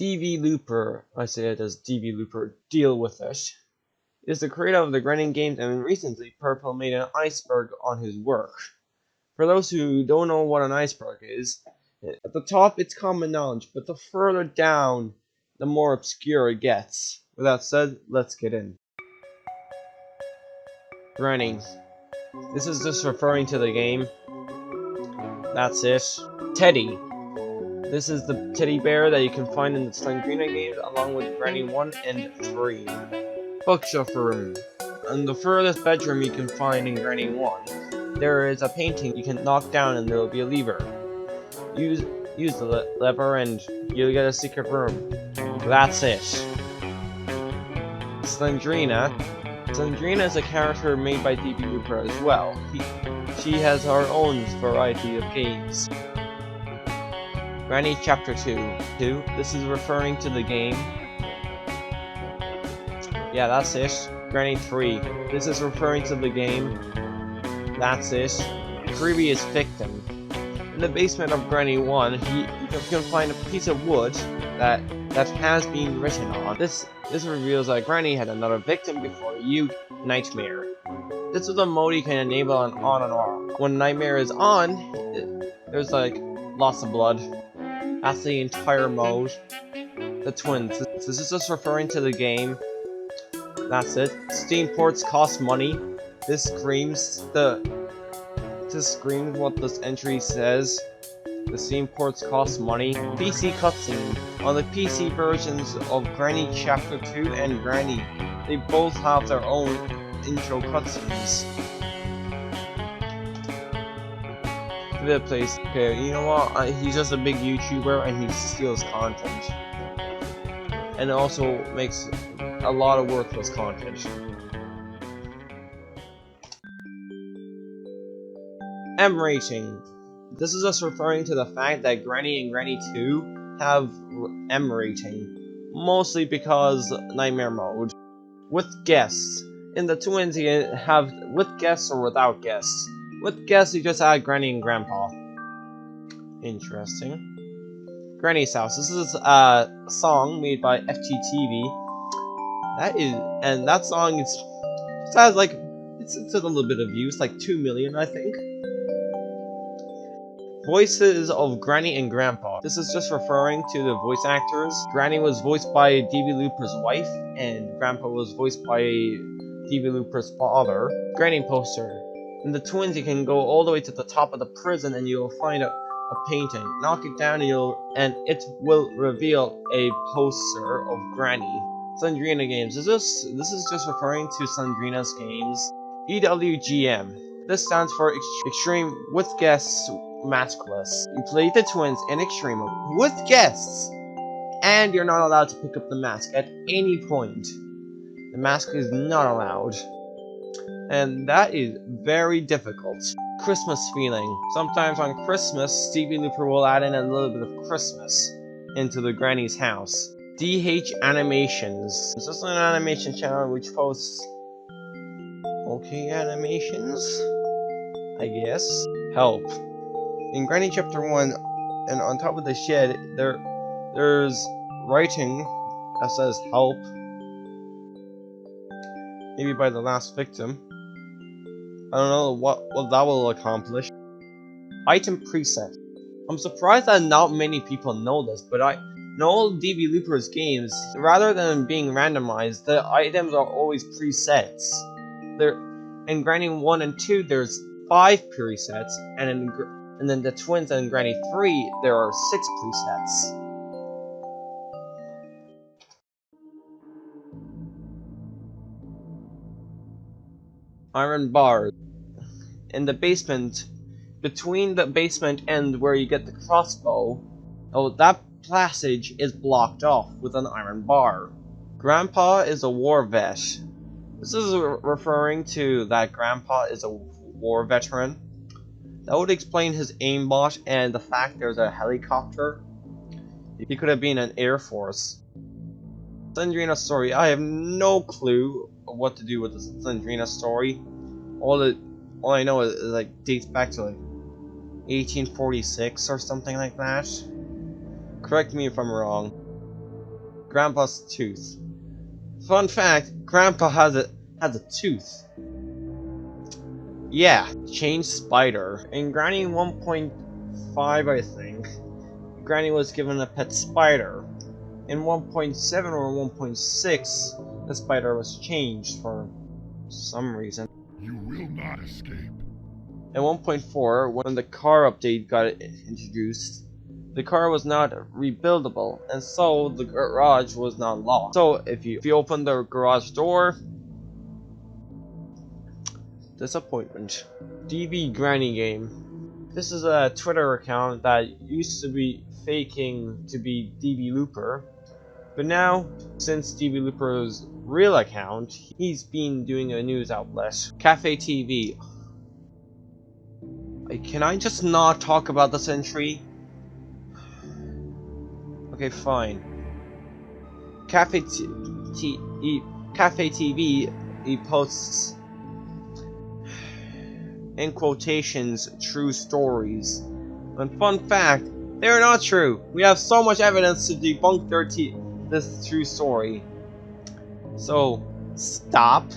Dvloper, I say it as Dvloper, deal with it, is the creator of the Giggling games, and recently Purple made an iceberg on his work. For those who don't know what an iceberg is, at the top it's common knowledge, but the further down, the more obscure it gets. With that said, let's get in. Granny. This is just referring to the game. That's it. Teddy. This is the teddy bear that you can find in the Slendrina Games, along with Granny 1 and 3. Bookshelf room. In the furthest bedroom you can find in Granny 1, there is a painting you can knock down and there will be a lever. Use the lever and you'll get a secret room. That's it. Slendrina. Slendrina is a character made by Dvloper as well. She has her own variety of games. Granny Chapter 2. This is referring to the game. Yeah, that's it. Granny 3. This is referring to the game. That's it. Previous victim. In the basement of Granny 1, you can find a piece of wood that has been written on. This reveals that Granny had another victim before you, Nightmare. This is a mode you can enable on and off. When Nightmare is on, there's like lots of blood. That's the entire mode. The Twins. This is just referring to the game. That's it. Steam ports cost money. This screams what this entry says. The Steam ports cost money. PC cutscene. On the PC versions of Granny Chapter 2 and Granny, they both have their own intro cutscenes. Place. Okay, you know what? He's just a big YouTuber and he steals content. And also makes a lot of worthless content. M rating. This is just referring to the fact that Granny and Granny 2 have M rating. Mostly because Nightmare mode. With guests. In the Twins you have with guests or without guests. With guests you just add Granny and Grandpa. Interesting. Granny's House. This is a song made by FTTV. That song has like it's a little bit of views, like 2 million I think. Voices of Granny and Grandpa. This is just referring to the voice actors. Granny was voiced by Dvloper's wife, and Grandpa was voiced by Dvloper's father. Granny poster. In the Twins, you can go all the way to the top of the prison, and you'll find a painting. Knock it down, and it will reveal a poster of Granny. Slendrina Games. This is just referring to Slendrina's games. EWGM. This stands for Extreme with Guests Maskless. You play the Twins in Extreme mode with guests, and you're not allowed to pick up the mask at any point. The mask is not allowed. And that is very difficult. Christmas feeling. Sometimes on Christmas, Dvloper will add in a little bit of Christmas into the Granny's house. DH Animations. This is an animation channel which posts okay animations, I guess. Help. In Granny Chapter 1, and on top of the shed, there's writing that says help. Maybe by the last victim. I don't know what that will accomplish. Item preset. I'm surprised that not many people know this, but in all Dvloper's games, rather than being randomized, the items are always presets. In Granny 1 and 2, there's 5 presets, and then the Twins and Granny 3, there are 6 presets. Iron bars. In the basement, between the basement and where you get the crossbow, that passage is blocked off with an iron bar. Grandpa is a war vet. This is referring to that Grandpa is a war veteran. That would explain his aimbot and the fact there's a helicopter. He could have been an Air Force. Slendrina story. I have no clue what to do with the Slendrina story. All I know is like dates back to like 1846 or something like that. Correct me if I'm wrong. Grandpa's tooth. Fun fact, Grandpa has a tooth. Yeah, changed spider. In Granny 1.5, I think, Granny was given a pet spider. In 1.7 or 1.6, the spider was changed for some reason. You will not escape. In 1.4, when the car update got introduced, the car was not rebuildable, and so the garage was not locked. So if you open the garage door, disappointment. DV Granny Game. This is a Twitter account that used to be faking to be Dvloper, but now, since Dvloper's real account, he's been doing a news outlet. Caffe TV. Can I just not talk about this entry? Okay, fine. Caffe TV, he posts, in quotations, true stories. And fun fact, they're not true. We have so much evidence to debunk this true story. So, stop.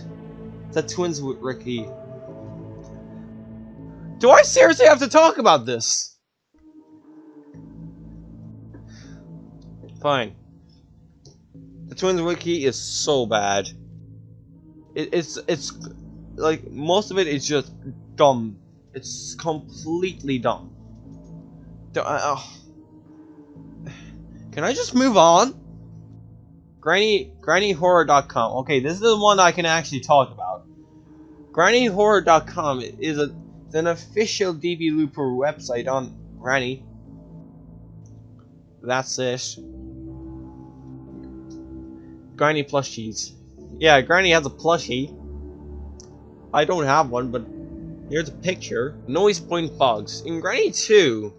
The Twins Wiki. Do I seriously have to talk about this? Fine. The Twins Wiki is so bad. It's like, most of it is just dumb. It's completely dumb. Can I just move on? GrannyHorror.com. Okay, this is the one I can actually talk about. GrannyHorror.com is an official Dvloper website on Granny. That's it. Granny plushies. Yeah, Granny has a plushie. I don't have one, but here's a picture. Noise point bugs. In Granny 2,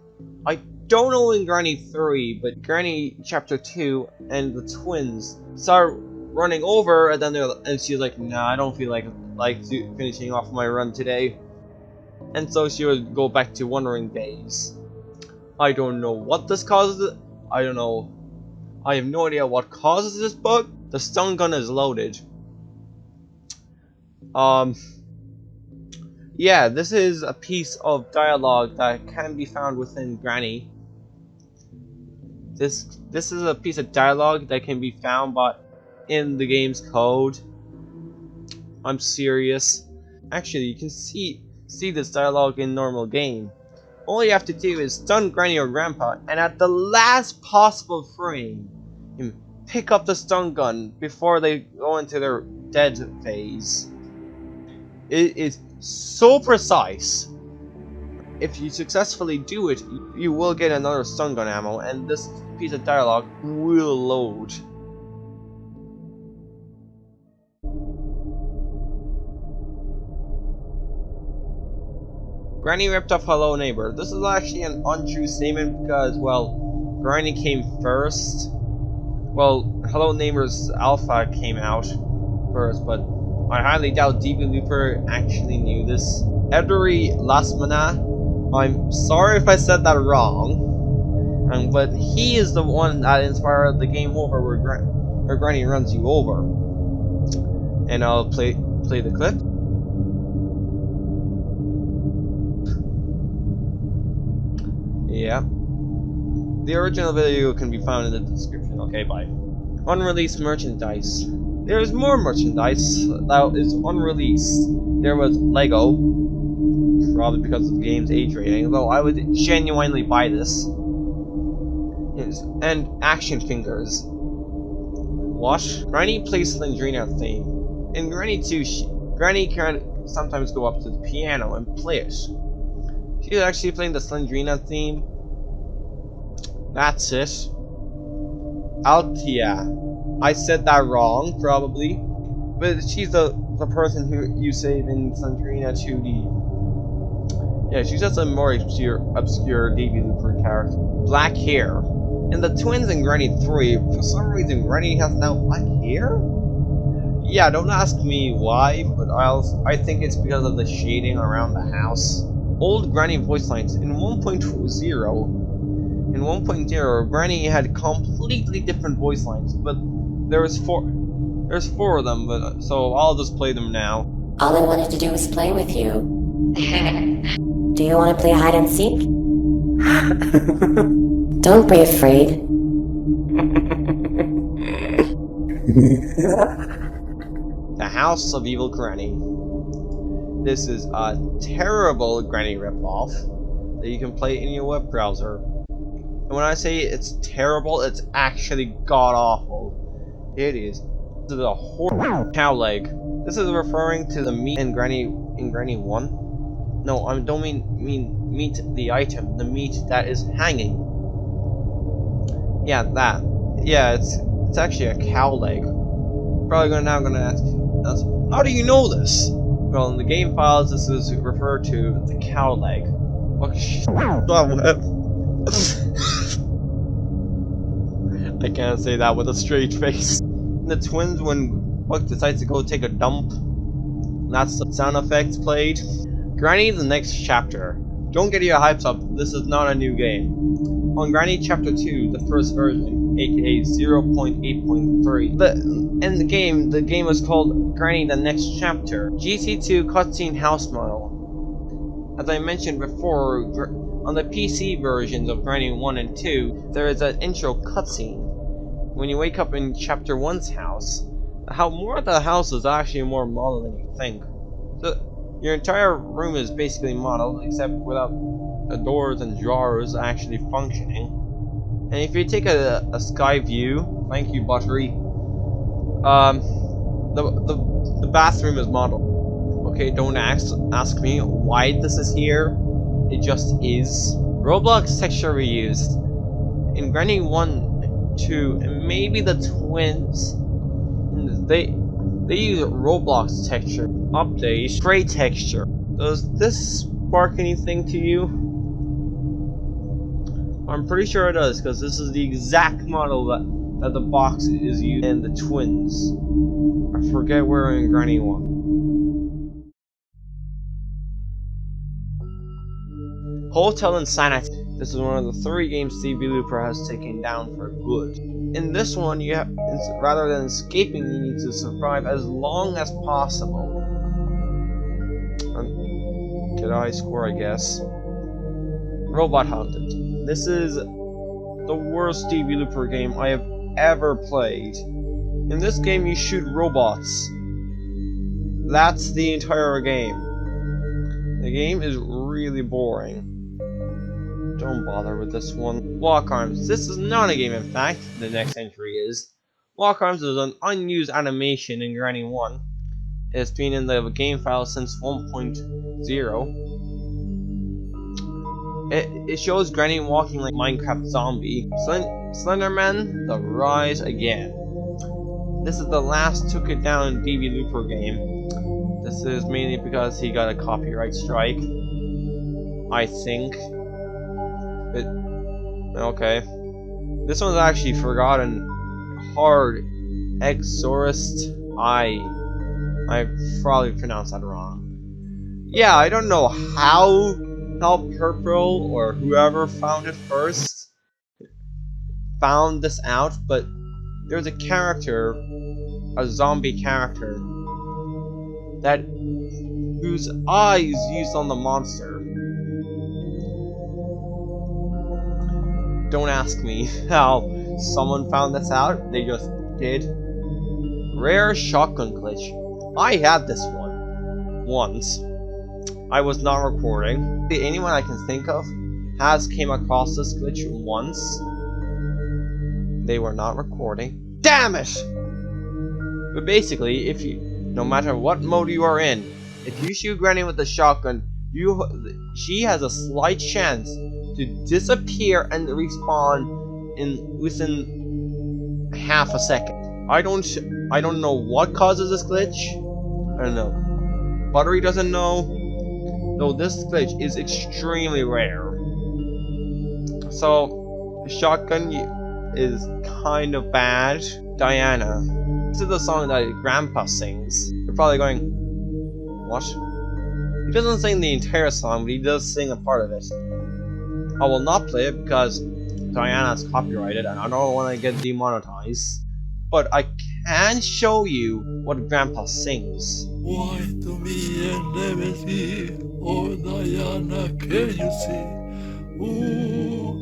I don't know in Granny 3, but Granny Chapter 2 and the twins start running over, and then she's like, nah, I don't feel like finishing off my run today. And so she would go back to Wandering Days. I don't know what this causes. I don't know. I have no idea what causes this bug. The stun gun is loaded. Yeah, this is a piece of dialogue that can be found within Granny. This is a piece of dialogue that can be found in the game's code. I'm serious. Actually, you can see this dialogue in normal game. All you have to do is stun Granny or Grandpa, and at the last possible frame, you pick up the stun gun before they go into their dead phase. It is so precise. If you successfully do it, you will get another stun gun ammo, and this piece of dialogue will load. Granny ripped off Hello Neighbor. This is actually an untrue statement because, well, Granny came first. Well, Hello Neighbor's alpha came out first, but I highly doubt Dvloper actually knew this. Edry Lasmana, I'm sorry if I said that wrong, but he is the one that inspired the game over where Granny runs you over. And I'll play the clip. Yeah. The original video can be found in the description. Okay, bye. Unreleased merchandise. There's more merchandise that is unreleased. There was Lego, probably because of the game's age rating, though I would genuinely buy this. Yes. And action figures. What? Granny plays Slendrina theme. In Granny 2, Granny can sometimes go up to the piano and play it. She's actually playing the Slendrina theme. That's it. Altia. I said that wrong, probably. But she's the person who you save in Slendrina 2D. Yeah, she's just a more obscure Dvloper character. Black hair. In the Twins and Granny 3, for some reason Granny has now black hair? Yeah, don't ask me why, but I think it's because of the shading around the house. Old Granny voice lines. In 1.0, In 1.0, Granny had completely different voice lines, but there's four of them, but so I'll just play them now. All I wanted to do was play with you. Do you want to play hide and seek? Don't be afraid. The House of Evil Granny. This is a terrible Granny ripoff that you can play in your web browser. And when I say it's terrible, it's actually god-awful. It is. This is a horrible cow leg. This is referring to the meat in Granny 1. No, I don't mean meat the item, the meat that is hanging. Yeah, that. Yeah, it's actually a cow leg. Probably gonna ask, how do you know this? Well, in the game files, this is referred to the cow leg. I can't say that with a straight face. The twins, when Buck decides to go take a dump, that's the sound effects played. Granny, the next chapter. Don't get your hypes up, this is not a new game. On Granny Chapter 2, the first version, aka 0.8.3. In the game was called Granny the Next Chapter. GC2 cutscene house model. As I mentioned before, on the PC versions of Granny 1 and 2, there is an intro cutscene. When you wake up in Chapter 1's house, more of the house is actually more modeled than you think. So, your entire room is basically modeled, except without the doors and drawers actually functioning. And if you take a sky view, thank you, Buttery, the bathroom is modeled. Okay, don't ask me why this is here. It just is. Roblox texture reused. In Granny 1, 2, and maybe the twins, they use Roblox texture. Update. Gray texture. Does this spark anything to you? I'm pretty sure it does, because this is the exact model that the box is used in the twins. I forget where in Granny 1. Hotel Insanity. This is one of the 3 games Dvloper has taken down for good. In this one, rather than escaping, you need to survive as long as possible. Good high score, I guess. Robot Hunted. This is the worst Dvloper game I have ever played. In this game, you shoot robots. That's the entire game. The game is really boring. Don't bother with this one. Lock Arms. This is not a game, in fact. The next entry is. Lock Arms is an unused animation in Granny 1. It's been in the game file since 1.0. It shows Granny walking like Minecraft zombie. Slenderman, The Rise Again. This is the last took it down Dvloper game. This is mainly because he got a copyright strike, I think. Okay. This one's actually forgotten hard. Excorist Eye. I probably pronounced that wrong. Yeah, I don't know how Purple or whoever found it first found this out, but there's a character, a zombie character, whose eye is used on the monster. Don't ask me how someone found this out, they just did. Rare shotgun glitch. I had this one once. I was not recording. Anyone I can think of has came across this glitch once. They were not recording. Damn it! But basically, no matter what mode you are in, if you shoot Granny with a shotgun, she has a slight chance to disappear and respawn within half a second. I don't know what causes this glitch. I don't know. Buttery doesn't know. Though this glitch is extremely rare. So the shotgun is kind of bad. Diana. This is the song that Grandpa sings. You're probably going, what? He doesn't sing the entire song, but he does sing a part of it. I will not play it because Diana's copyrighted, and I don't want to get demonetized. But I can show you what Grandpa sings. Why to me and never see? Oh Diana, can you see? Ooh,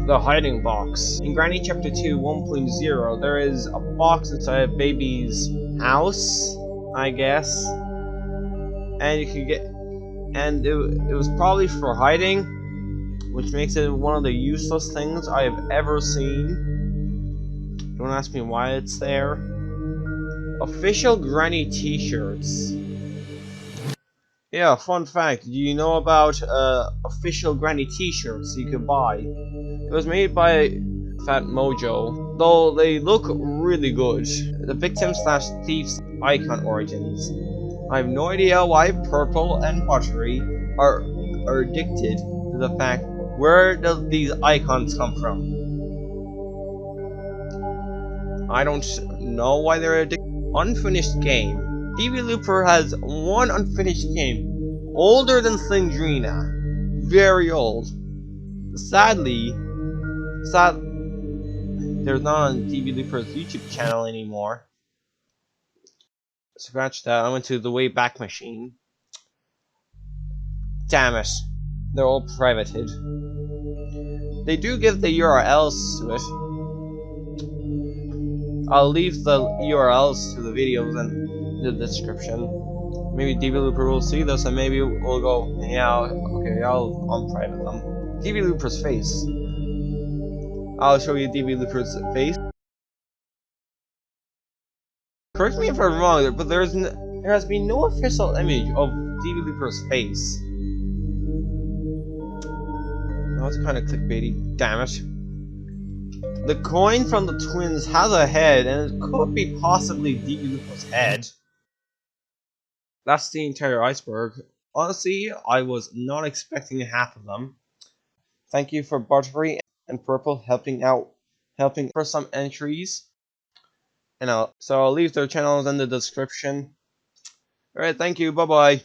The hiding box. In Granny Chapter 2 1.0, there is a box inside baby's house, I guess. And you can get, and it was probably for hiding, which makes it one of the useless things I have ever seen. Don't ask me why it's there. Official Granny t-shirts. Yeah, fun fact, do you know about official Granny t-shirts you could buy? It was made by Fat Mojo, though they look really good. The victim/thief's icon origins. I have no idea why Purple and Buttery are addicted to the fact, where do these icons come from? I don't know why they're addicted. Unfinished game. Dvloper has one unfinished game, older than Slendrina. Very old. Sadly, there's not on Dvloper's YouTube channel anymore. Scratch that, I went to the Wayback Machine. Damn it. They're all privated. They do give the URLs to it. I'll leave the URLs to the videos in the description. Maybe Dvloper will see this and maybe we'll go, yeah, okay, I'll unprivate them. Dvloper's face. I'll show you Dvloper's face. Correct me if I'm wrong, but there has been no official image of Dvloper's face. That was kind of clickbaity, damn it. The coin from the twins has a head, and it could be possibly Dvloper's head. That's the entire iceberg. Honestly, I was not expecting half of them. Thank you for Buttery and Purple helping for some entries. And I'll leave their channels in the description. Alright, thank you, bye bye.